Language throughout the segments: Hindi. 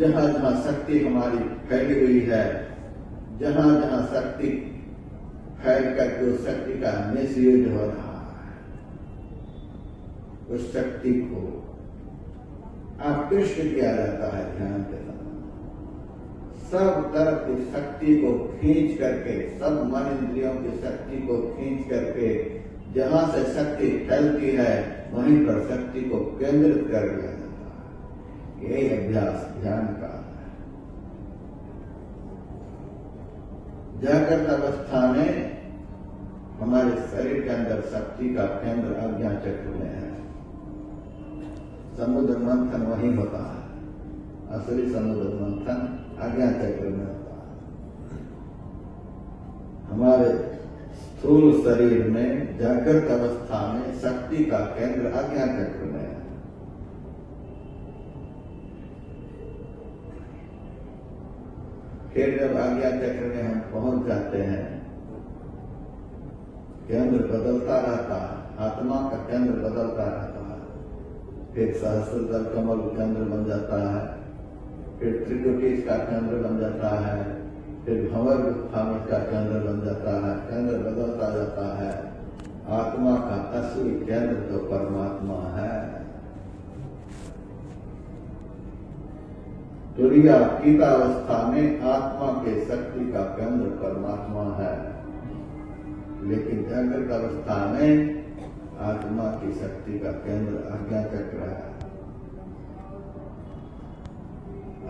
जहां जहां शक्ति हमारी फैली हुई है, जहां जहां शक्ति फैल करके उस शक्ति का मिसयूज हो रहा है, उस शक्ति को आकृष्ट किया जाता है ध्यान के समय। सब तरफ की शक्ति को खींच करके, सब मन इंद्रियों की शक्ति को खींच करके जहां से शक्ति फैलती है वहीं पर शक्ति को केंद्रित कर दिया जाता है। यही अभ्यास ध्यान का है। जागृत अवस्था में हमारे शरीर के अंदर शक्ति का केंद्र आज्ञा चक्र में है। समुद्र मंथन वहीं होता है। असली समुद्र मंथन आज्ञा चक्र में होता है। हमारे स्थूल शरीर में जागृत अवस्था में शक्ति का केंद्र आज्ञा चक्र में है। फिर जब आज्ञा चक्र में हम पहुंच जाते हैं, केंद्र बदलता रहता है, आत्मा का केंद्र बदलता रहता है। फिर सहस्त्रदल कमल केंद्र बन जाता है, फिर त्रिकुटी का केंद्र बन जाता है, फिर भंवर गुफा में का केंद्र बन जाता है। केंद्र बदलता जाता है। आत्मा का असली केंद्र तो परमात्मा है। तुरीय अवस्था में आत्मा के शक्ति का केंद्र परमात्मा है, लेकिन जागृत अवस्था में आत्मा की शक्ति का केंद्र आज्ञा चक्र है।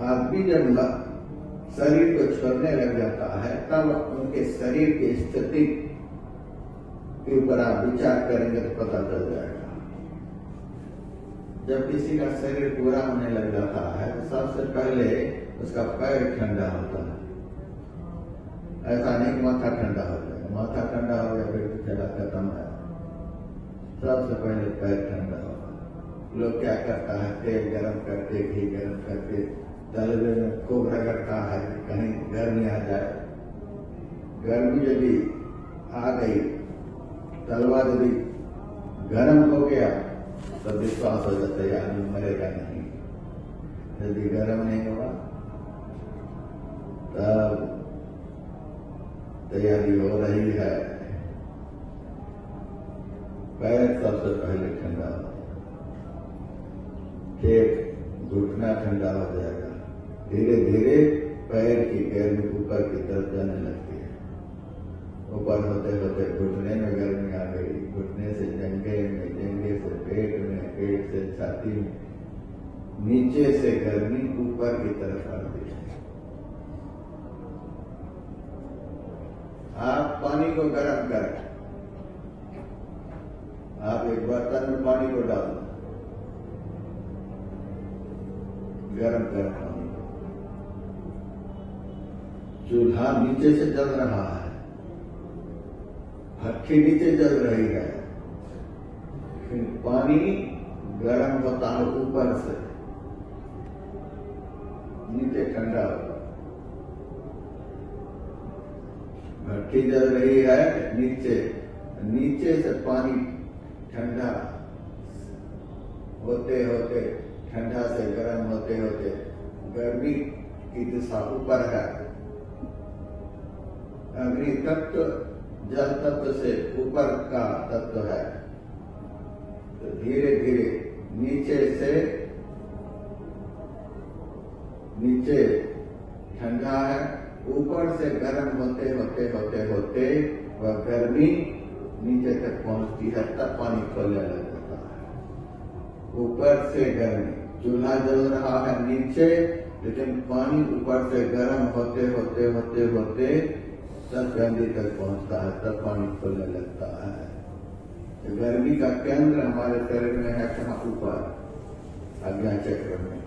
आदमी जब शरीर को छोड़ने लग जाता है तब उनके शरीर की स्थिति के ऊपर आप विचार करेंगे तो पता चल जाएगा। जब किसी का शरीर पूरा होने लग जाता है तो सबसे पहले उसका पैर ठंडा होता है। ऐसा नहीं कि माथा ठंडा हो जाए, माथा ठंडा हो गया फिर तो चला खत्म है। सबसे पहले पैर ठंडा होगा। लोग क्या करता है, तेल गरम करके, घी गरम करके तलवे में खूब रगड़ता है कहीं गर्मी आ जाए। गर्मी यदि आ गई, तलवा यदि गर्म हो गया तो विश्वास हो जाता है आदमी मरेगा नहीं। यदि गर्म नहीं हुआ तब तैयारी हो रही है। पैर सबसे पहले ठंडा हो, फिर घुटना ठंडा हो जाएगा। धीरे धीरे पैर की गर्मी ऊपर की तरफ जाने लगती है। ऊपर होते होते घुटने में गर्मी आ गई, घुटने से जंघे में, जंघे से पेट में, पेट से छाती में, नीचे से गर्मी ऊपर की तरफ आती है। आप पानी को गर्म करें, आप एक बर्तन में पानी को डाल दो, गर्म कर पानी को। चूल्हा नीचे से जल रहा है, भट्टी नीचे जल रही है, फिर पानी गर्म होता है ऊपर से, नीचे ठंडा होगा। भट्टी जल रही है नीचे, नीचे से पानी ठंडा होते होते, ठंडा से गर्म होते होते गर्मी की दिशा ऊपर है। अग्नि तत्व जल तत्व से ऊपर का तत्व है, तो धीरे धीरे नीचे से, नीचे ठंडा है, ऊपर से गर्म होते होते होते होते वह गर्मी नीचे तक पहुंचती है, तब पानी खोलने लग जाता है। ऊपर से गर्मी, चूल्हा जल रहा है नीचे, लेकिन पानी ऊपर से गर्म होते होते होते होते तब गर्मी तक पहुंचता है, तब पानी खोलने लगता है। तो गर्मी का केंद्र हमारे शरीर में है कहाँ? ऊपर आज्ञा चक्र में।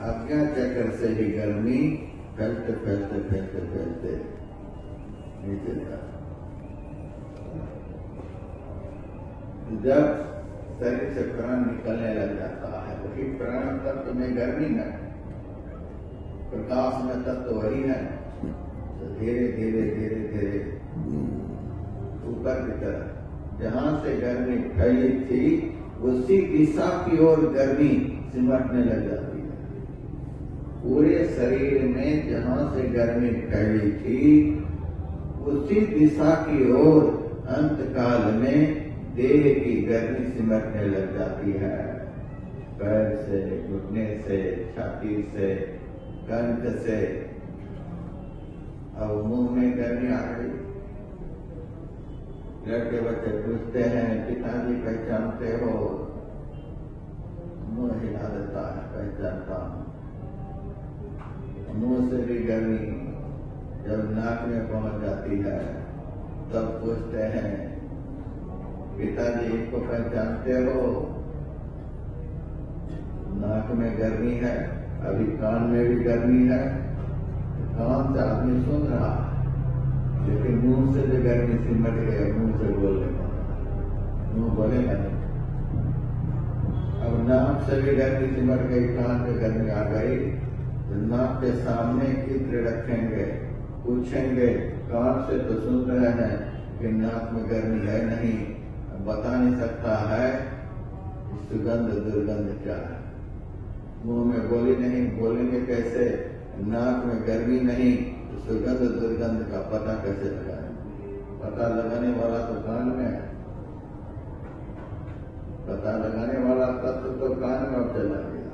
आज्ञा चक्र से ही गर्मी फैलते फैलते फैलते फैलते नीचे जाता। जब शरीर से प्राण निकलने लग जाता है तो फिर प्राण तत्व में गर्मी में, प्रकाश में तत्व वही है, तो धीरे धीरे धीरे धीरे ऊपर की तरफ जहां से गर्मी फैली थी उसी दिशा की ओर गर्मी सिमटने लग जाती है। पूरे शरीर में जहां से गर्मी फैली थी उसी दिशा की ओर अंत काल में देह की गर्मी सिमटने लग जाती है। पैर से, घुटने से, छाती से, कंठ से। अब मुंह में गर्मी आ गई। लड़के बच्चे पूछते हैं, पिताजी पहचानते हो? मुंह हिला देता है, पहचानता हूं। मुंह से भी गर्मी जब नाक में पहुंच जाती है तब पूछते हैं, पिताजी इसको पहचानते हो? नाक में गर्मी है, अभी कान में भी गर्मी है। कान से आदमी सुन रहा है लेकिन मुंह से जो गर्मी सिमट गई, मुंह से बोलने लगा, मुंह बोलेगा नहीं। अब नाक से भी गर्मी सिमट गई, कान में गर्मी आ गई, तो नाक के सामने चित्र रखेंगे, पूछेंगे, कान से तो सुन रहे हैं कि नाक में गर्मी है नहीं, बता नहीं सकता है सुगंध दुर्गंध क्या है। मुंह में बोली नहीं, बोलेंगे कैसे? नाक में गर्मी नहीं तो सुगंध दुर्गंध का पता कैसे लगाएंगे? पता लगाने वाला तो कान में है, पता लगाने वाला तत्व तो कान में चला गया।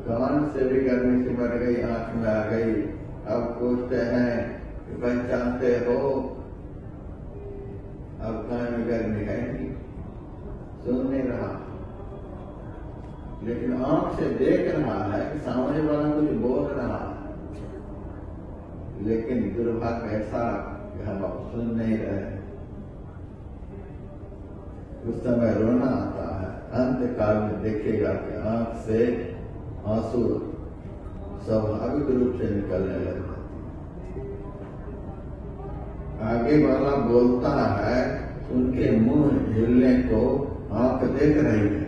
कान से भी गर्मी सिमट गई, आंख में आ गई। अब पूछते हैं कि पहचानते हो? अब कान में गर्मी है नहीं, सुन नहीं रहा, लेकिन आंख से देख रहा है कि सामने वाला कुछ बोल रहा है। लेकिन दुर्भाग्य ऐसा कि हम अब सुन नहीं रहे। उस समय रोना आता है। अंत काल में देखिएगा कि आंख से आंसू स्वाभाविक रूप से निकलने लगते। आगे वाला बोलता है, उनके मुंह हिलने को आंख देख रही है।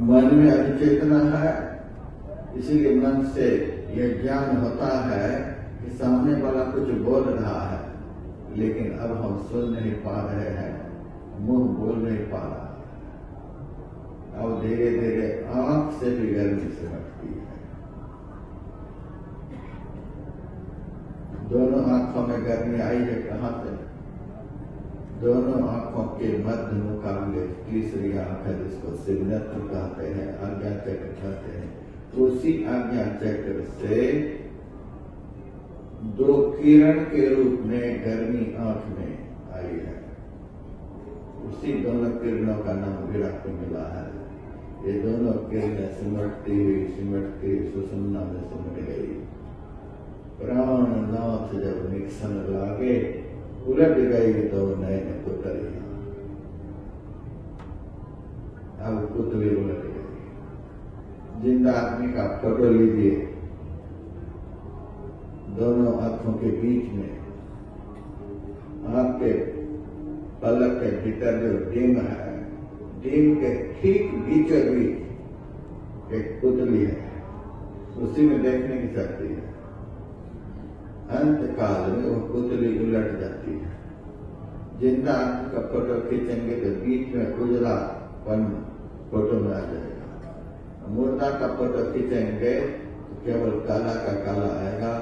मन में अभिचेतना है, इसीलिए मन से यह ज्ञान होता है कि सामने वाला कुछ बोल रहा है, लेकिन अब हम सुन नहीं पा रहे हैं, मुंह बोल नहीं पा रहा। अब धीरे धीरे आंख से भी गर्मी सिमटती है। दोनों आंखों में गर्मी आई है कहां से? दोनों आंखों के मध्य मुकाबले तीसरी आंख है जिसको सिग्नेत्र कहते हैं, आज्ञा चक्र कहते हैं। उसी आज्ञा चक्र से दो किरण के रूप में गर्मी आंख में आई है। उसी दोनों किरणों का नाम विरक्त मिला है। ये दोनों किरणें सिमटती हुई सुषुम्ना में सिमट गई। प्राणनाथ जब निक्सन लागे, उलट गई तो नयन पुतलियां। अब पुतली उलट गई। जिंदा आदमी का फोटो लीजिए, दोनों आंखों के बीच में, आंख के पलक के भीतर जो डिम है, डिम के ठीक बीचों बीच एक पुतली है, उसी में देखने की शक्ति है। अंत काल में वो पुतली उलट जाती है। जिंदा आदमी का फोटो खींचेंगे तो बीच में उजला पन फोटो में आ जाएगा। मुर्दा का फोटो खींचेंगे तो केवल काला का काला आएगा,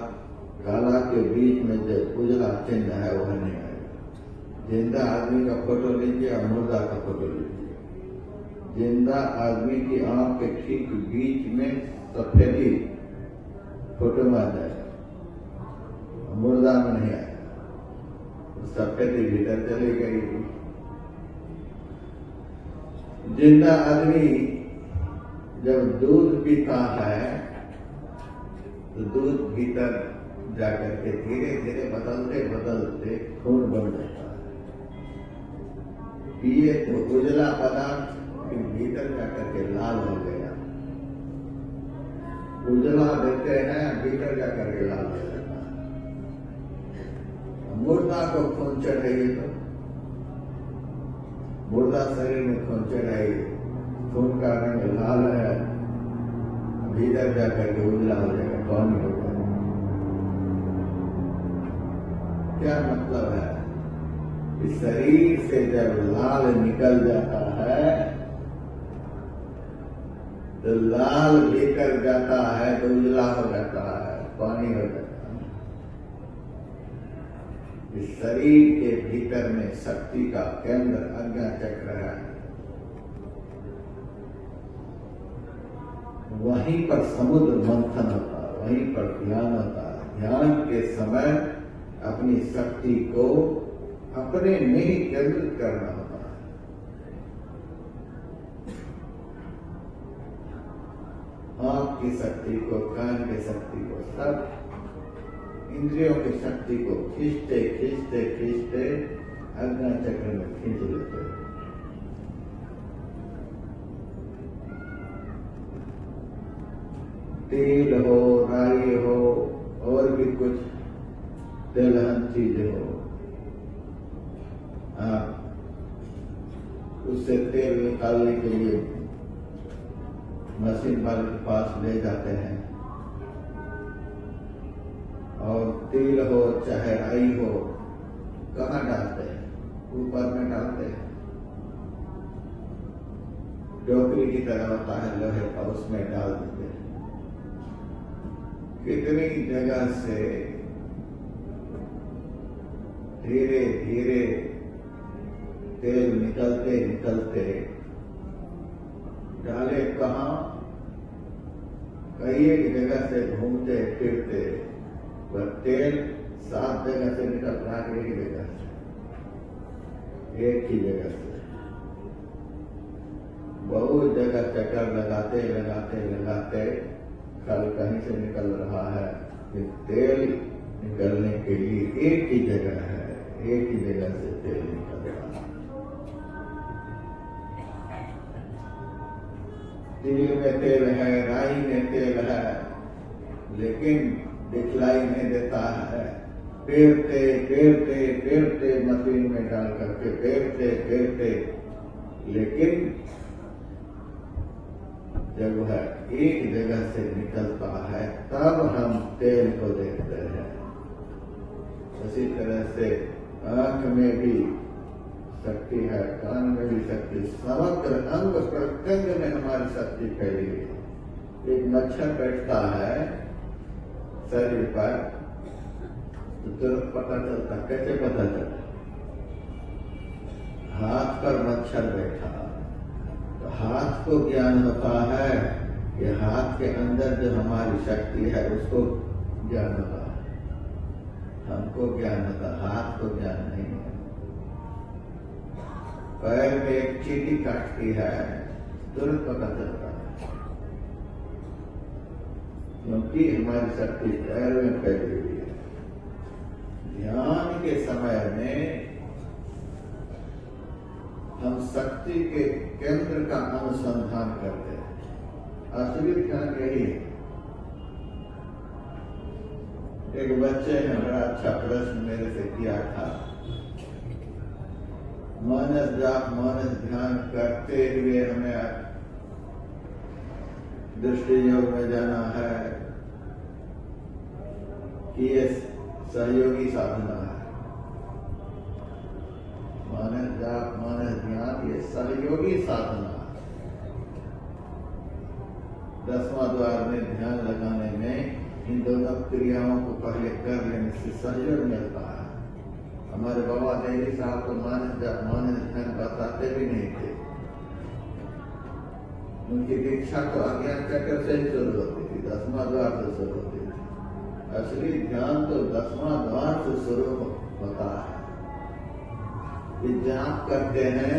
काला के बीच में जो उजला चिन्ह है वह नहीं आएगा। जिंदा आदमी का फोटो लीजिए और मुर्दा का फोटो लीजिए, जिंदा आदमी की आंख के ठीक बीच में सफेदी फोटो में आ जाएगा, मुर्दा में नहीं आएगा। सफेदी भीतर चली गई। जिंदा आदमी जब दूध पीता है तो दूध भीतर जाकर के धीरे धीरे बदलते बदलते खून बन जाता है। पिए तो उजला पदार्थ फिर भीतर जाकर के लाल हो गया। उजला देते हैं, भीतर जाकर के लाल हो जाता है। मुर्दा को खून चढ़ाइए तो मुर्दा शरीर में खून चढ़ाइए, खून का रंग लाल है, भीतर जाकर के उजला हो जाएगा, कौन हो जाएगा। क्या मतलब है? इस शरीर से जब लाल निकल जाता है तो लाल भीतर जाता है तो उजला हो जाता है, पानी हो जाता है। इस शरीर के भीतर में शक्ति का केंद्र आज्ञा चक्र है। वहीं पर समुद्र मंथन होता है, वहीं पर ध्यान होता है। ध्यान के समय अपनी शक्ति को अपने में ही केंद्रित करना होता है। आंख की शक्ति को, कान की शक्ति को, सब इंद्रियों की शक्ति को खींचते खींचते खींचते आज्ञा चक्र में खींच लेते हैं। तेल हो, राई हो, और भी कुछ तेलहन चीजें हो, आप उससे तेल निकालने के लिए मशीन वाले के पास ले जाते हैं। और तेल हो चाहे राई हो, कहाँ डालते हैं? ऊपर में डालते हैं, टोकरी की तरह होता है लोहे का, उसमें डाल देते हैं। कितनी जगह से धीरे धीरे तेल निकलते निकलते डाले कहाँ? कई एक जगह से घूमते फिरते वह तेल 7 जगह से निकल रहा है, एक जगह से, एक ही जगह से। बहुत जगह चक्कर लगाते लगाते लगाते कल कहीं से निकल रहा है। ये तेल निकलने के लिए एक ही जगह है, एक ही जगह से तेल निकल रहा है। तिल में तेल है, राई में तेल है, लेकिन दिखलाई नहीं देता है। पेरते पेरते पेरते मशीन में डाल करके पेरते पेरते, लेकिन जब वह एक जगह से निकलता है तब हम तेल को देखते हैं। उसी तरह से आंख में भी शक्ति है, कान में भी शक्ति, समग्र अंग प्रत्यंग में हमारी शक्ति फैली है। एक मच्छर बैठता है शरीर पर तो तुरंत पता चलता। कैसे पता चलता? हाथ पर मच्छर बैठा तो हाथ को ज्ञान होता है कि हाथ के अंदर जो हमारी शक्ति है उसको ज्ञान होता है, हमको ज्ञान होता, हाथ को ज्ञान नहीं है। पैर में एक चींटी काटती है, तुरंत पता चलता है, क्योंकि हमारी शक्ति पैर में फैली हुई है। ध्यान के समय में हम शक्ति के केंद्र का अनुसंधान करते हैं। असली ध्यान यही है। एक बच्चे ने बड़ा अच्छा प्रश्न मेरे से किया था। मानस जाप मानस ध्यान करते हुए हमें दृष्टि योग में जाना है कि ये सहयोगी साधना है। मानस जाप मानस ध्यान ये सहयोगी साधना है। 10वां द्वार में ध्यान लगाने में इन दोनों क्रियाओं को पहले कर लेने से सहयोग मिलता है। हमारे बाबा देवी साहब को मानस जाप मानस ध्यान बताते भी नहीं थे। उनकी दीक्षा तो अज्ञान चक्र से ही शुरू होती थी, 10वां द्वार से शुरू होती थी। असली ध्यान तो 10वां द्वार से शुरू होता है। ये जाप करते हैं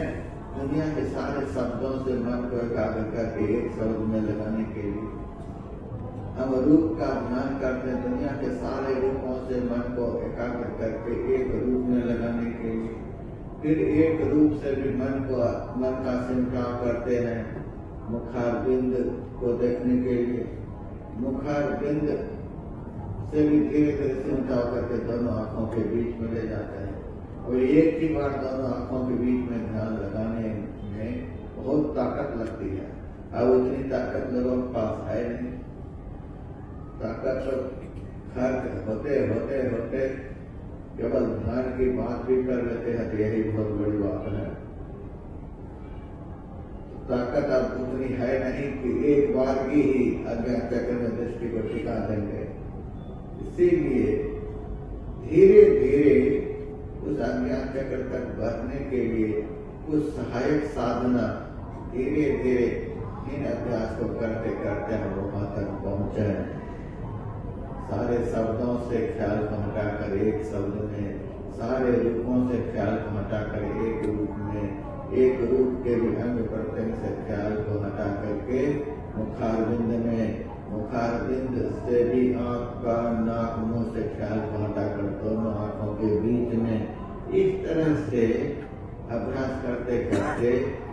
दुनिया के सारे शब्दों से मन को एकाग्र करके एक शब्द में लगाने के लिए। हम रूप का ध्यान करते हैं दुनिया के सारे रूपों से मन को एकाग्र करके एक रूप में लगाने के लिए। फिर एक रूप से भी मन का सिमटाव करते हैं मुखारबिंद को देखने के लिए। मुखारबिंद से भी धीरे धीरे सिमटाव करके दोनों आंखों के बीच में ले जाते हैं और एक ही बार दोनों आंखों के बीच में ध्यान लगाने में बहुत ताकत लगती है। अब उतनी ताकत लोगों के पास है नहीं। ताकत तो खर्च होते होते होते केवल ध्यान की बात भी कर लेते हैं तो यही बहुत बड़ी बात है। ताकत अब उतनी है नहीं कि एक बार की ही अज्ञान चक्र में दृष्टि को टिका देंगे। इसीलिए धीरे धीरे उस अज्ञान चक्र तक बढ़ने के लिए कुछ सहायक साधना धीरे धीरे इन अभ्यास को करते करते हम वहां तक पहुंचे। सारे शब्दों से ख्याल को हटाकर एक शब्द में, सारे रूपों से ख्याल को हटाकर एक रूप में, एक रूप के भी अंग प्रत्यंग से ख्याल को हटा करके मुखारबिंद में, मुखारबिंद से भी आंख, कान, नाक, मुंह से ख्याल को हटाकर दोनों आंखों के बीच में, इस तरह से अभ्यास करते करते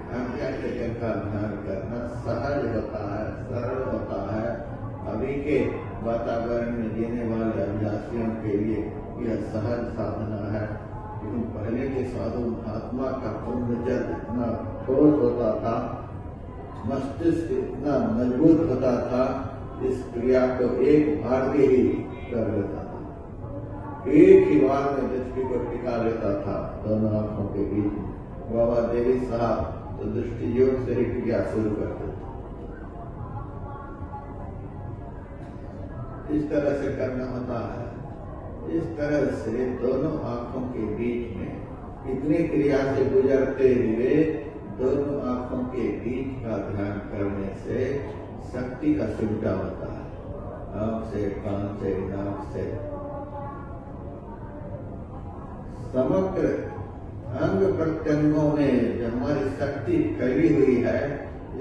अज्ञान चक्र का ध्यान करना सहज होता है, सरल होता है। अभी के वातावरण में जीने वाले अभ्यासियों के लिए यह सहज साधना है। लेकिन पहले के साधु महात्मा का पुण्यजल इतना ठोस होता था, मस्तिष्क इतना मजबूत होता था, इस क्रिया को एक बार में ही कर लेता था, एक ही बार में दृष्टि को टिका लेता था दोनों आंखों के बीच में। बाबा देवी साहब तो दृष्टि योग से ही क्रिया शुरू करते थे। इस तरह से करना होता है। इस तरह से दोनों आंखों के बीच में इतनी क्रिया से गुजरते हुए दोनों आंखों के बीच का ध्यान करने से शक्ति का सुविधा होता है। आंख से, कान से, नाक से, समग्र अंग प्रत्यंगों में जो हमारी शक्ति फैली हुई है,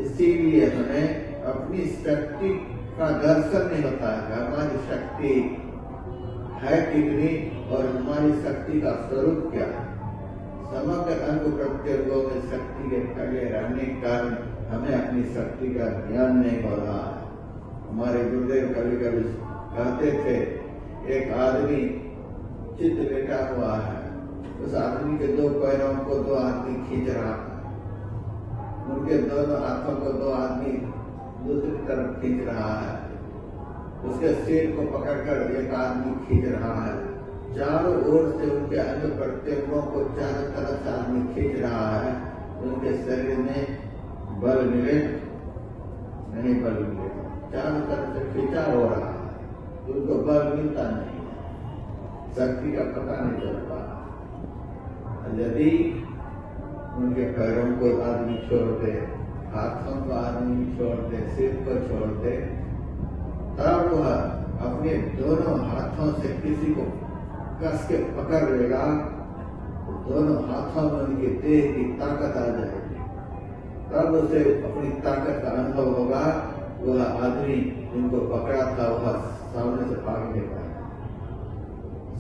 इसीलिए हमें अपनी शक्ति का दर्शन नहीं होता है। हमारी शक्ति है कितनी और हमारी शक्ति का स्वरूप क्या है। समग्र अंग प्रत्यंगों में शक्ति के फैले रहने के कारण हमें अपनी शक्ति का ज्ञान नहीं हो रहा है। हमारे गुरुदेव कभी कभी कहते थे, एक आदमी चित्त लेटा हुआ है, उस आदमी के दो पैरों को दो आदमी खींच रहा है, उनके दोनों हाथों को दो आदमी दूसरी तरफ खींच रहा है, उसके सिर को पकड़कर एक आदमी खींच रहा है, चारों ओर से उनके अंग प्रत्यंगों को चारों तरफ से आदमी खींच रहा है। उनके शरीर में बल मिले नहीं, बल मिले, चारों तरफ से खींचा हो रहा है, उनको बल मिलता नहीं, शक्ति का पता नहीं चलता। यदि उनके पैरों को आदमी छोड़ दे, हाथों को आदमी छोड़ दे, सिर को छोड़ दे, तब वह अपने दोनों हाथों से किसी को कस के पकड़ लेगा, दोनों हाथों में उनकी देह की ताकत आ जाएगी, तब उसे अपनी ताकत का अनुभव होगा। वह आदमी जिनको पकड़ा था वह सामने से भाग लेगा।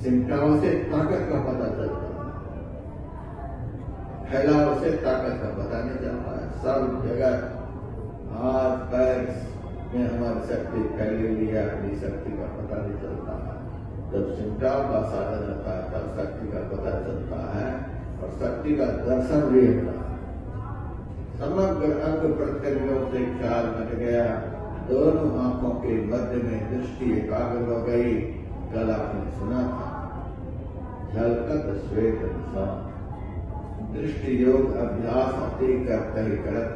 सिमटाओं से ताकत का पता चलता है, फैलाव से ताकत का पता नहीं चलता है। सब जगह हाथ पैर में हमारी शक्ति फैली हुई है, अपनी शक्ति का पता नहीं चलता है। जब सिमटाव का साधन होता है तब शक्ति का पता चलता है और शक्ति का दर्शन भी होता है। समग्र अंग प्रत्यंगों से ख्याल हट गया, दोनों आंखों के मध्य में दृष्टि एकाग्र हो गई। कल आपने सुना था, झलकत श्वेत निशान, दृष्टि योग अभ्यास अति करते ही करत,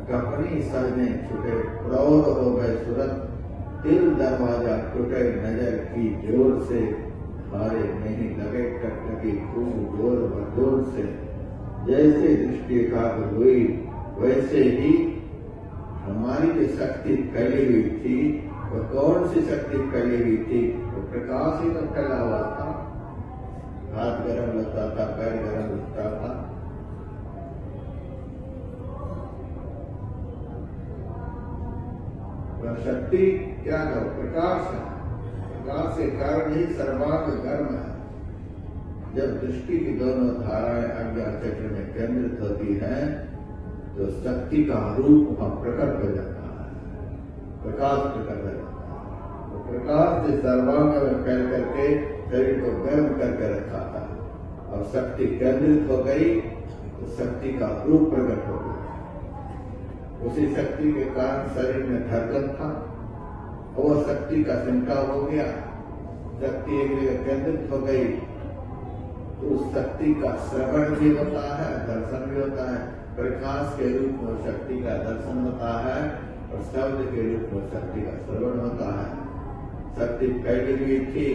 कपनी सहने छुटे प्रौढ़ हो गए सूरत, दिल दरवाजा टूटे नजर की जोर से, हारे नहीं लगे टकटकी खूब जोर बजोर से। जैसे दृष्टि एकाग्र हुई वैसे ही हमारी जो शक्ति फैली हुई थी, वो कौन सी शक्ति फैली हुई थी? वो प्रकाश ही तो फैला हुआ था। हाथ गर्म लगता था, पैर गर्म लगता था, वह शक्ति क्या है? प्रकाश है। प्रकाश के कारण ही सर्वांग गर्म है। जब दृष्टि की दोनों धाराएं अज्ञान चक्र में केंद्रित होती हैं, तो शक्ति का रूप वहां प्रकट हो जाता है, प्रकाश प्रकट हो जाता है। तो प्रकाश से सर्वांग में फैल करके शरीर को गर्म करके रखा था, और शक्ति केंद्रित हो गई तो शक्ति का रूप प्रकट हो गया। उसी शक्ति के कारण शरीर में धड़कन था, और वह शक्ति का सिमटाव हो गया। शक्ति एक जगह केंद्रित हो गई तो उस शक्ति का श्रवण भी होता है, दर्शन भी होता है। प्रकाश के रूप में शक्ति का दर्शन होता है और शब्द के रूप में शक्ति का श्रवण होता है। शक्ति फैली हुई थी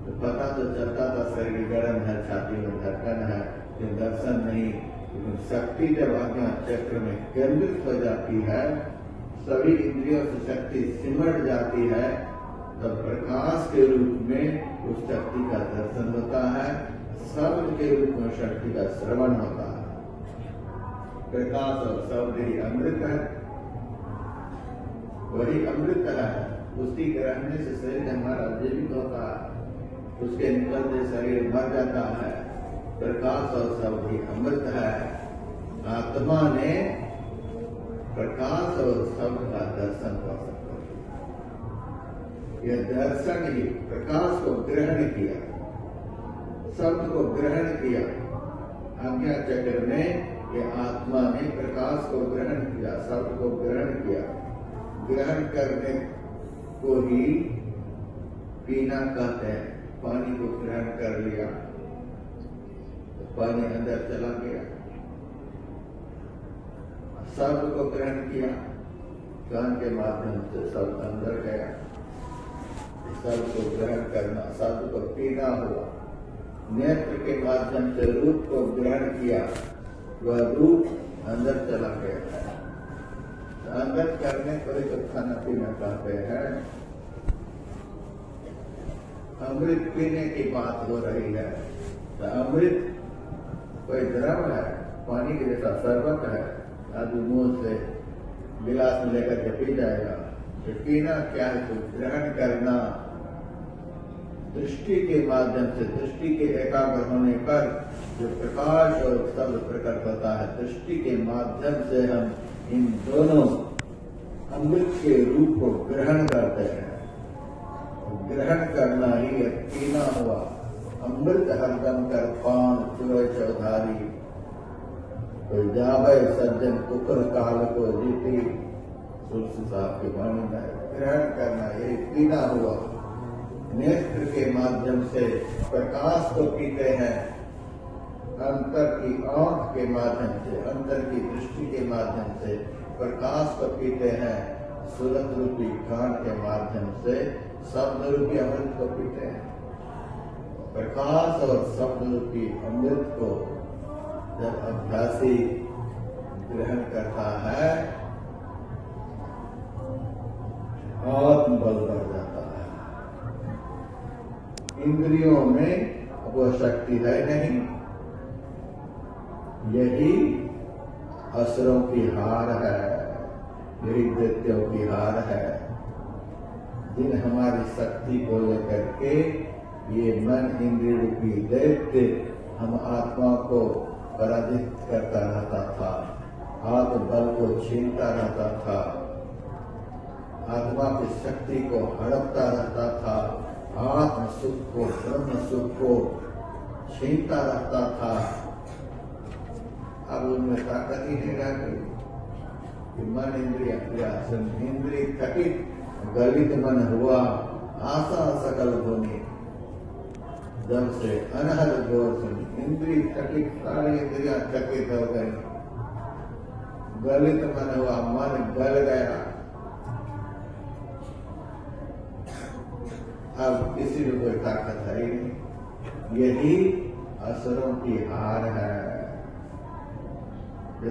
तो पता तो चलता था शरीर गर्म है, छाती में धड़कन है, लेकिन दर्शन नहीं। लेकिन शक्ति जब आज्ञा चक्र में केंद्रित हो जाती है, सभी इंद्रियों से शक्ति सिमट जाती है, तब प्रकाश के रूप में उस शक्ति का दर्शन होता है, शब्द के रूप में शक्ति का श्रवण होता है। प्रकाश और शब्द ही अमृत है, वही अमृत है। उसकी ग्रहण से शरीर हमारा जीवित होता है, उसके निकलते शरीर मर जाता है। प्रकाश और शब्द ही अमृत है। आत्मा ने प्रकाश और शब्द का दर्शन कर सकता है। यह दर्शन ही प्रकाश को ग्रहण किया, शब्द को ग्रहण किया। आज्ञा चक्र में ये आत्मा ने प्रकाश को ग्रहण किया, शब्द को ग्रहण किया। ग्रहण करने को ही पीना कहते हैं। पानी को ग्रहण कर लिया तो पानी अंदर चला गया। शब्द को ग्रहण किया, कान के माध्यम से शब्द अंदर गया। शब्द को ग्रहण करना, शब्द को पीना हुआ। नेत्र के माध्यम से रूप को ग्रहण किया, वह रूप अंदर चला गया। अंदर करने पर ही तो खाना पीना कहते हैं। अमृत पीने की बात हो रही है तो अमृत कोई द्रव है, पानी के जैसा शरबत है। आदमी मुंह से गिलास में लेकर के पी जाएगा। तो पीना क्या है? तो ग्रहण करना। दृष्टि के माध्यम से, दृष्टि के एकाग्र होने पर जो प्रकाश और शब्द प्रकट होता है, दृष्टि के माध्यम से हम इन दोनों अमृत के रूप को ग्रहण करते हैं। ग्रहण करना ही पीना हुआ। अमृत हरदम कर पान चुरे चौधारी, तो जावे सज्जन कुकर काल को जीती। तुलसी साहब की वाणी में ग्रहण करना ये पीना हुआ। नेत्र के माध्यम से प्रकाश को पीते हैं, अंतर की आंख के माध्यम से, अंतर की दृष्टि के माध्यम से प्रकाश को पीते हैं। सुरत रूपी कान के माध्यम से शब्द रूपी अमृत को पीते हैं। प्रकाश और शब्द रूपी अमृत को जब अभ्यासी ग्रहण करता है, आत्मबल बढ़ जाता है। इंद्रियों में वो शक्ति है नहीं। यही असुरों की हार है, यही दैत्यों की हार है। जिन हमारी शक्ति को लेकर के ये मन इंद्रिय रूपी दैत्य हम आत्मा को पराजित करता रहता था, आत्मबल को छीनता रहता था, आत्मा की शक्ति को हड़पता रहता था, आत्म सुख को, ब्रह्म सुख को छीनता रहता था। अब उनमें ताकत ही नहीं रह गई कि मन इंद्रिय थकित, गलित मन हुआ, आशा सकल होने। जब से अनहद जोर सुनी, इंद्रिय थकित, सारी इंद्रियां थकित हो गई, गलित मन हुआ, मन गल गया। अब किसी में कोई ताकत है ही नहीं। यही असुरों की हार है।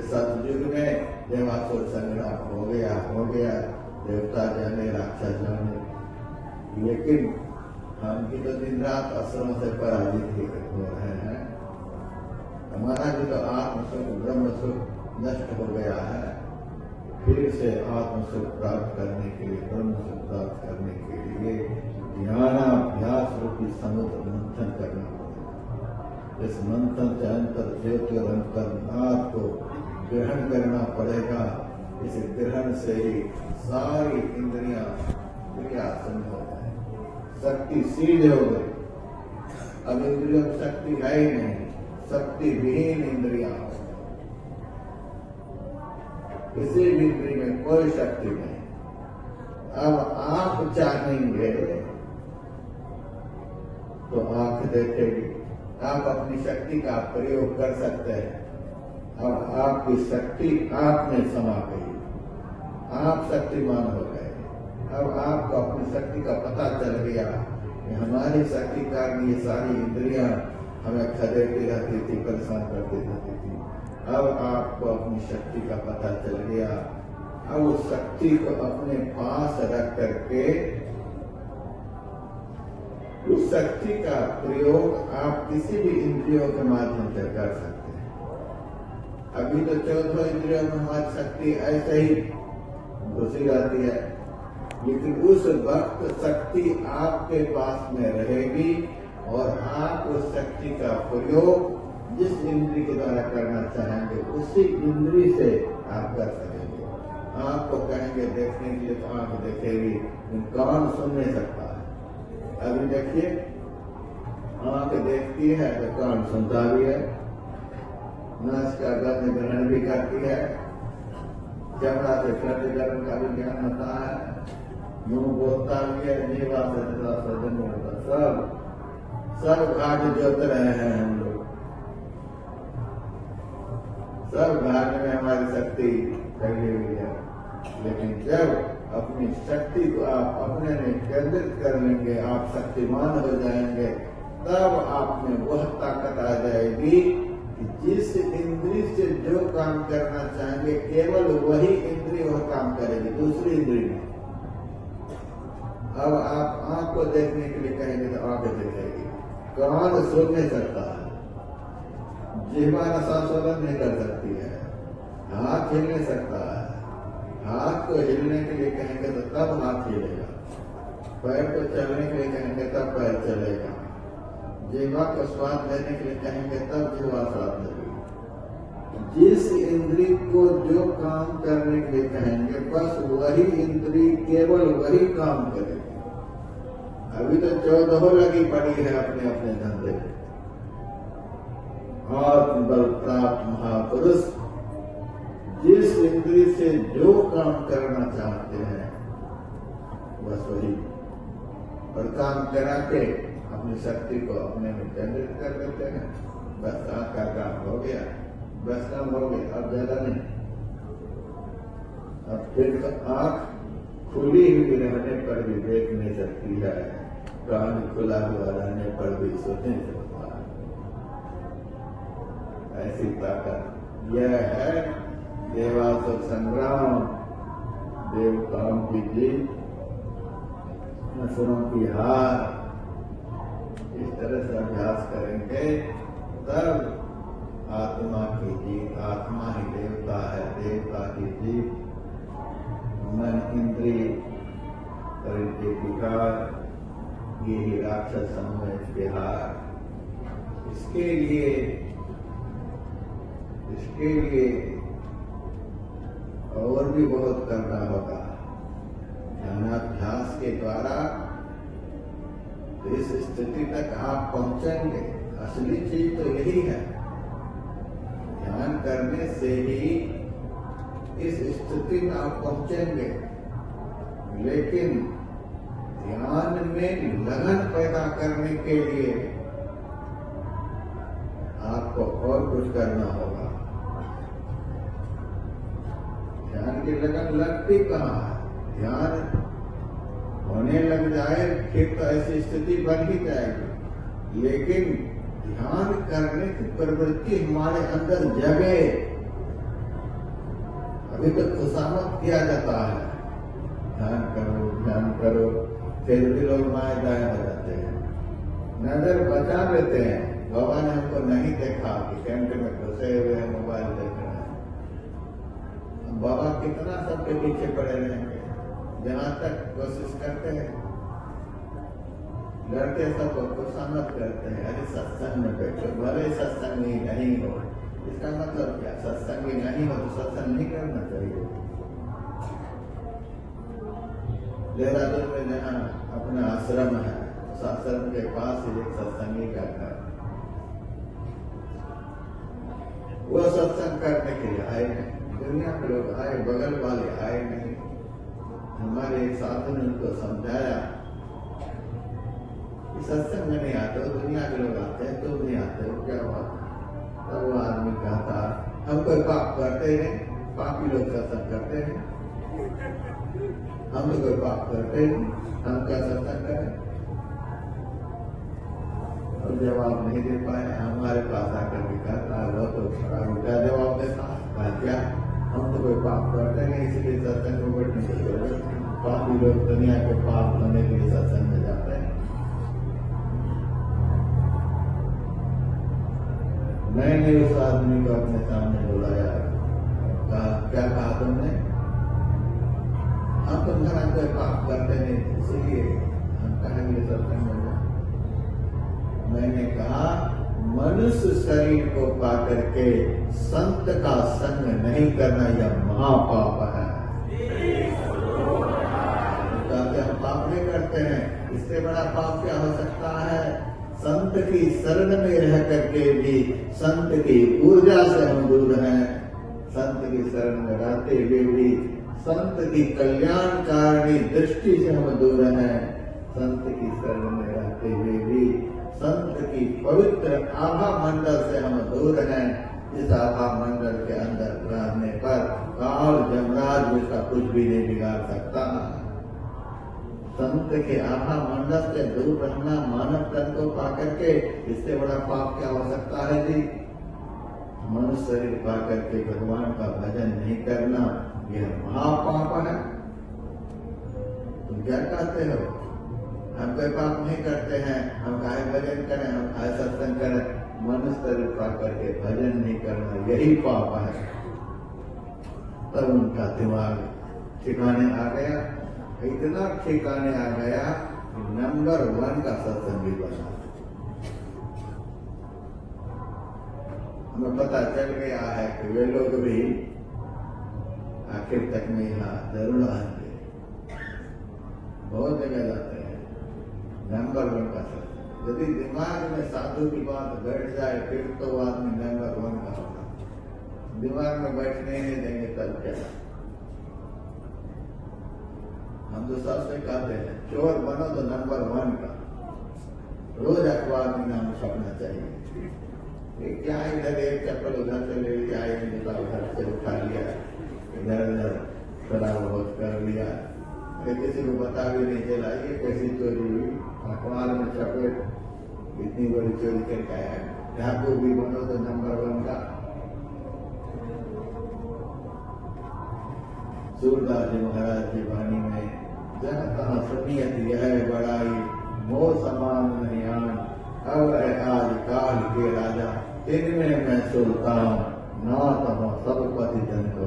सतयुग में देवासुर संग्राम हो गया, देवता जाने, राक्षस जाने, लेकिन हम भी तो दिन रात असुरों से पराजित हो रहे हैं। हमारा भी तो आत्म सुख, ब्रह्म सुख नष्ट हो गया है। फिर से आत्म सुख प्राप्त करने के लिए, ब्रह्म सुख प्राप्त करने के लिए ज्ञानाभ्यास रूपी समुद्र मंथन करना पड़ेगा। इस मंथन से अंतर ज्योति और अंतर्नाथ को ग्रहण करना पड़ेगा। इस ग्रहण से ही सारी इंद्रियां क्रियाशील हो गए, शक्तिशील हो गई। अब इंद्रियों में शक्ति है ही नहीं, शक्ति विहीन इंद्रियां हो गई। किसी भी इंद्रिय में कोई शक्ति नहीं। अब आप चाहेंगे तो आंख देखेगी, आप अपनी शक्ति का प्रयोग कर सकते हैं। अब आपकी शक्ति आप में समा गई, आप शक्तिमान हो गए। अब आपको अपनी शक्ति का पता चल गया कि हमारी शक्ति के कारण ये सारी इंद्रियां हमें खदेड़ती रहती थी, परेशान करती रहती थी। अब आपको अपनी शक्ति का पता चल गया। अब उस शक्ति को अपने पास रख करके उस शक्ति का प्रयोग आप किसी भी इंद्रियों के माध्यम से कर सकते हैं। अभी तो 14 इंद्रियों में हमारी शक्ति ऐसे ही घुसी रहती है, लेकिन उस वक्त शक्ति आपके पास में रहेगी और आप उस शक्ति का प्रयोग जिस इंद्री के द्वारा करना चाहेंगे उसी इंद्री से आप कर सकेंगे। आपको कहेंगे देखने के लिए तो आंख देखेगी, कान सुन नहीं सकता है। अभी देखिए, आंख देखती है तो कान सुनता भी है, नाक का गंध ग्रहण भी करती है, चमड़ा से प्रतिकरण का भी ज्ञान होता है, मुंह बोलता भी है, जीवा से सर्जन होता, सब घाट जोत रहे हैं हम लोग, सब घाट में हमारी शक्ति फैली हुई है। लेकिन जब अपनी शक्ति को आप अपने में केंद्रित कर लेंगे, आप शक्तिमान हो जाएंगे, तब आप में वह ताकत आ जाएगी कि जिस इंद्री से जो काम करना चाहेंगे केवल वही इंद्री वह काम करेगी, दूसरी इंद्री नहीं। अब आप आंख को देखने के लिए कहेंगे तो आंख दिखेगी, कान सुन नहीं सकता है, जिह्वा संशोधन नहीं कर सकती है, हाथ हिल नहीं सकता है, हाथ को हिलने के लिए कहेंगे तो तब हाथ हिलेगा, पैर को चलने के लिए कहेंगे तब पैर चलेगा, जिह्वा को स्वाद लेने के लिए कहेंगे तब जिह्वा स्वाद लेगी। जिस इंद्री को जो काम करने के लिए कहेंगे बस वही इंद्री केवल वही काम करेगी। अभी तो 14 लगी पड़ी है अपने अपने धंधे। आत्मबल प्राप्त महापुरुष जिस इंद्री से जो काम करना चाहते हैं बस वही, और काम करा के अपनी शक्ति को अपने में केंद्रित कर देते हैं। बस आंख का काम हो गया, बस काम हो गया, अब ज्यादा नहीं। अब फिर आंख खुली हुई रहने पर भी देख नहीं सकती है, कान खुला हुआ रहने पर भी सुन नहीं सकता है। ऐसी ताकत यह है देवासुर संग्राम, देवताओं की जीत, असुरों की हार। इस तरह से अभ्यास करेंगे तब आत्मा की जीत, आत्मा ही देवता है, देवता की जीत, मन इंद्रिय शरीर के विकार, ये ही राक्षस समूह के हार। इसके लिए और भी बहुत करना होगा। ध्यानाभ्यास के द्वारा इस स्थिति तक आप पहुंचेंगे। असली चीज तो यही है, ध्यान करने से ही इस स्थिति में आप पहुंचेंगे। लेकिन ध्यान में लगन पैदा करने के लिए आपको और कुछ करना होगा। ध्यान की लगन लगती कहाँ है? ध्यान होने लग जाए फिर तो ऐसी स्थिति बन ही जाएगी, लेकिन ध्यान करने की प्रवृत्ति हमारे अंदर जगे। अभी तो खुशामद किया जाता है, ध्यान करो, फिर भी लोग माए दाएं हो जाते हैं, नजर बचा लेते हैं। बाबा ने हमको नहीं देखा कि टेंट में घुसे हुए हैं, मोबाइल देख रहे हैं। बाबा कितना सबके पीछे पड़े रहेंगे, जहां तक कोशिश करते हैं, लड़के सबको खुशामद करते हैं, अरे सत्संग में बैठो, भले सत्संगी नहीं हो। इसका मतलब क्या? सत्संगी नहीं हो तो सत्संग नहीं करना चाहिए। देहरादून में जहाँ अपना आश्रम है, उस आश्रम के पास ही एक सत्संगी का घर, वो सत्संग करने के लिए आए नहीं, दुनिया के लोग आए, बगल वाले आए नहीं। हमारे एक साथी ने उनको समझाया कि सत्संग में नहीं आते हो, दुनिया के लोग आते हैं, तुम नहीं आते हो, क्या बात है? तब वो आदमी कहता, हम कोई पाप करते हैं? पापी लोग सत्संग करते हैं। हम तो कोई पाप करते हैं, हम क्या सत्संग करें? और जवाब नहीं दे पाए। हमारे पास आकर भी कहता है, वो तो थोड़ा उल्टा जवाब देता है, क्या हम तो कोई पाप करते नहीं, इसलिए सत्संग में बैठने की जरूरत नहीं। पापी लोग दुनिया के पाप होने के लिए सत्संग में जाते हैं। मैंने उस आदमी को अपने सामने बुलाया, कहा क्या कहा तुमने? हम तुम्हारा कोई पाप करते नहीं, इसीलिए हम कहेंगे सत्संग में जाओ। मैंने कहा मनुष्य शरीर को पा करके संत का संग नहीं करना यह महापाप है। कहते हम पाप नहीं करते हैं, इससे बड़ा पाप क्या हो सकता है? संत की शरण में रह करके भी संत की ऊर्जा से हम दूर हैं। संत की शरण में रहते हुए भी संत की कल्याणकारिणी दृष्टि से हम दूर हैं। संत की शरण में रहते हुए भी संत की पवित्र आभा मंडल से हम दूर हैं। इस आभा मंडल के अंदर रहने पर काल जमराज उसका कुछ भी नहीं बिगाड़ सकता। संत के आभा मंडल से दूर रहना मानव तन को पाकर के, इससे बड़ा पाप क्या हो सकता है जी? मनुष्य शरीर पाकर के भगवान का भजन नहीं करना यह महापाप है। तुम क्या कहते हो? हम कोई पाप नहीं करते हैं, हम काहे भजन करें, हम काहे सत्संग करें? मनुष्य शरीर पाकर के भजन नहीं करना यही पाप है। तब उनका दिमाग ठिकाने आ गया, इतना ठिकाने आ गया कि नंबर 1 का सत्संगी बना। हमें पता चल गया है कि वे लोग भी आखिर तक में यहाँ जरूर आएंगे। बहुत जगह जाते हैं, नंबर 1 का सत्संग। यदि दिमाग में साधु की बात बैठ जाए फिर तो आदमी नंबर 1 का होगा। दिमाग में बैठने नहीं देंगे तब क्या? हम तो सबसे कहते हैं चोर बनो तो नंबर 1 का। रोज अखबार में नाम छपना चाहिए। क्या इधर एक चप्पल उधर से ले लिया, जूता उधर से उठा लिया, इधर उधर थोड़ा बहुत कर लिया, किसी को पता भी नहीं चला ये कैसी चोरी हुई। अखबार में छपे इतनी बड़ी चोरी करके आया। डाकू भी बनो तो नंबर 1 का। सूरदास जी महाराज की वाणी में जन कहा सुनियत यह बड़ाई, मोह समान नियान, अब है आज काल के राजा, इनमें मैं सुल्तान, ना तो सब पति जन को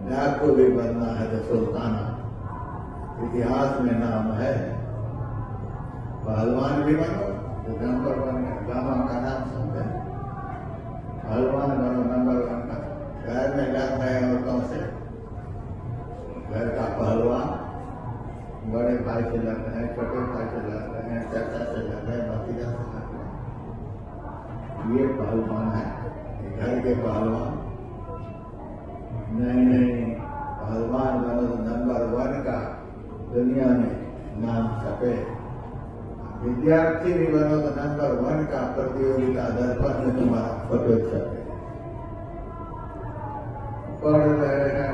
डाकू भी बनना है तो सुल्ताना, इतिहास में नाम है। पहलवान भी बनो तो नंबर 1 का। गामा का नाम सुनते हैं, पहलवान बनो नंबर 1 का। घर में डर है औरतों से, घर का पहलवान बड़े भाई से लड़ रहे हैं, छोटे भाई से लड़ रहे हैं, चाचा से लड़ रहे हैं, भतीजा से लड़ रहे हैं, ये पहलवान है। घर के पहलवान नहीं, पहलवान बनो तो नंबर 1 का, दुनिया में नाम छपे। विद्यार्थी भी बनो तो नंबर 1 का, प्रतियोगिता दर्पण में तुम्हारा फोटो छपे। पढ़ रहे हैं,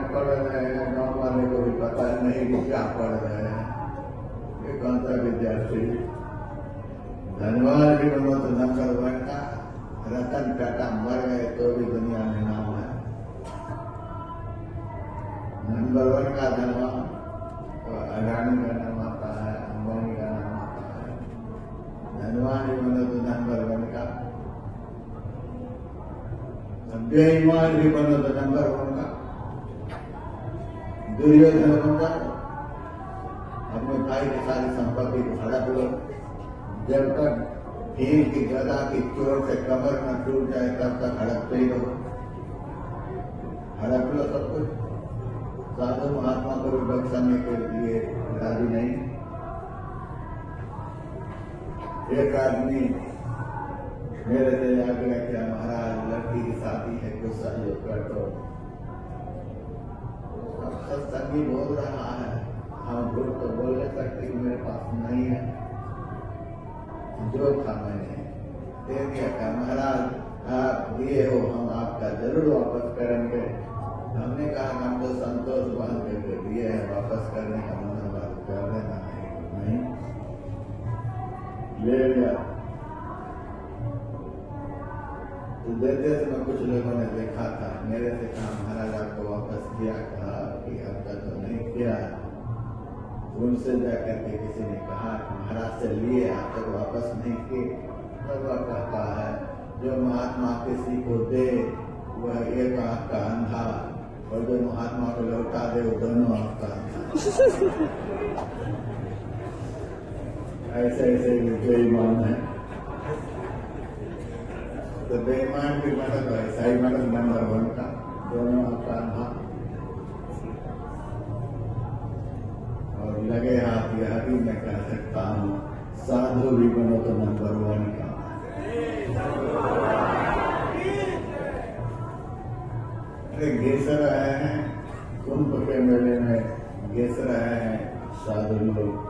गाँव वाले को भी पता नहीं कि क्या पढ़ रहे हैं, ये कौन सा विद्यार्थी। धनवान भी बनो तो नंबर 1 का, रतन टाटा मर गए तो भी दुनिया में नाम है। नंबर 1 का धनवान, अडानी का नाम आता है, अंबानी का नाम आता है। धनवान भी बनो तो नंबर 1 का, बेईमान भी बनो तो नंबर 1 का। दुर्योधन बन जाओ, अपने भाई की सारी संपत्ति को हड़प लो, जब तक भीम की गदा की चोट से कमर न टूट जाए तब तक हड़पते ही रहो। हड़प लो सब कुछ। साधु महात्मा को भी बख्शने के लिए राजी नहीं। एक आदमी मेरे से आग्रह किया, महाराज लड़की की शादी है, कुछ सहयोग कर दो। अब सत्संगी बोल रहा है, हम झूठ तो बोल नहीं सकते कि मेरे पास नहीं है। जो था मैंने दे दिया। क्या महाराज आप दिए हो हम आपका जरूर वापस करेंगे। हमने कहा हम तो संतोष बांध करके दिए हैं, वापस करने का मन हमारा कर देना नहीं ले लिया। तो देते समय कुछ लोगों ने देखा था, मेरे से कहा महाराज आपको वापस किया, कहा कि आपका तो नहीं किया। उनसे जाकर के किसी ने कहा महाराज से लिए आप तक वापस नहीं किए। तब वह कहता है जो महात्मा किसी को दे वह एक आंख का अंधा, और जो महात्मा को लौटा दे वो दोनों आंख का अंधा। ऐसे ऐसे बेईमान है। तो बेईमान भी मतलब ऐसा ही मतलब नंबर 1 का, दोनों आंख का अंधा। और लगे हाथ यह भी मैं कह सकता हूँ साधु भी बनो तो नंबर 1 का। अरे घिस रहे हैं कुंभ के मेले में, घिस रहे हैं साधु लोग।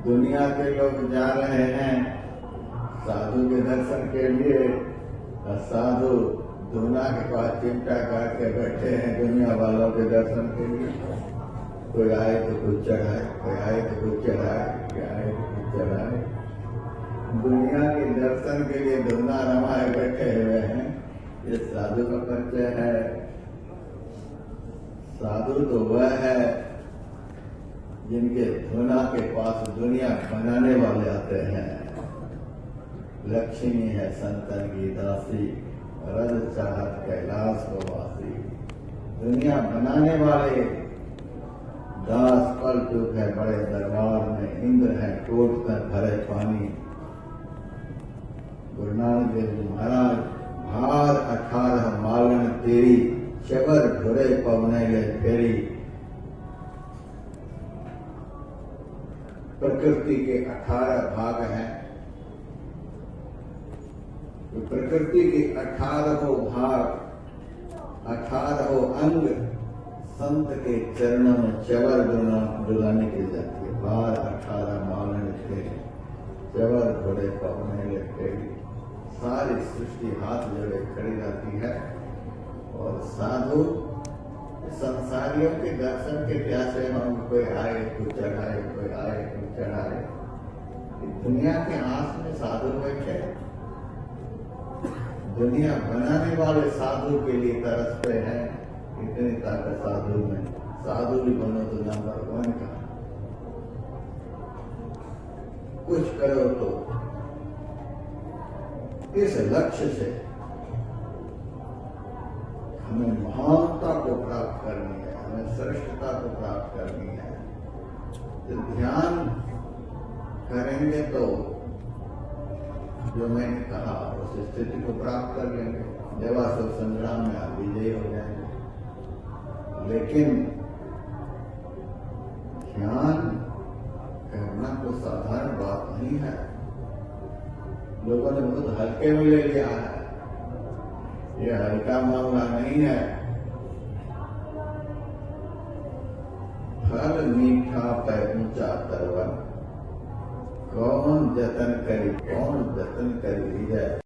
दुनिया के लोग जा रहे हैं साधु के दर्शन के लिए, और साधु दुनिया के पास चिमटा काट के बैठे हैं दुनिया वालों के दर्शन के लिए। कोई आए तो कुछ चढ़ाए, कोई आए तो कुछ चढ़ाए, कोई आए तो कुछ चढ़ाए। दुनिया के दर्शन के लिए धुना रमाए बैठे हुए हैं। ये साधु का परिचय है। साधु तो वह है जिनके धुना के पास दुनिया बनाने वाले आते हैं। लक्ष्मी है संतन की दासी, रज चाहत कैलाश को वासी। दुनिया बनाने वाले दास पल चुक है बड़े दरबार में, इंद्र है कोट में भरे पानी। गुरु नानक देव जी महाराज भार 18 मालन तेरी, शबर ढुरे पवने ले फेरी। प्रकृति के 18 भाग हैं। तो प्रकृति के 18 भाग, 18 अंग संत के चरणों में चवर डुलाने की जाती है। भार 18 मालन तेरी, चवर ढुरे पवने ले फेरी। सारी सृष्टि हाथ जोड़े खड़ी रहती है। और साधु संसारियों के दर्शन के प्यासे हम, कोई आए कोई चढ़ाए, कोई आए कोई चढ़ाए। दुनिया के आस में साधु बैठे, दुनिया बनाने वाले साधु के लिए तरसते हैं। इतनी ताकत साधु में, साधु भी बनो तो नंबर 1 का। कुछ करो तो इस लक्ष्य से हमें महानता को प्राप्त करनी है, हमें श्रेष्ठता को प्राप्त करनी है। तो ध्यान करेंगे तो जो मैंने कहा उस स्थिति को प्राप्त कर लेंगे। देवासुर संग्राम में आप विजयी हो जाएंगे। लेकिन ध्यान करना तो साधारण बात नहीं है। लोगों ने बहुत हल्के में ले लिया है। ये हल्का मामला नहीं है। फल मीठा पे ऊंचा तरवन, कौन जतन करी, कौन जतन करी है।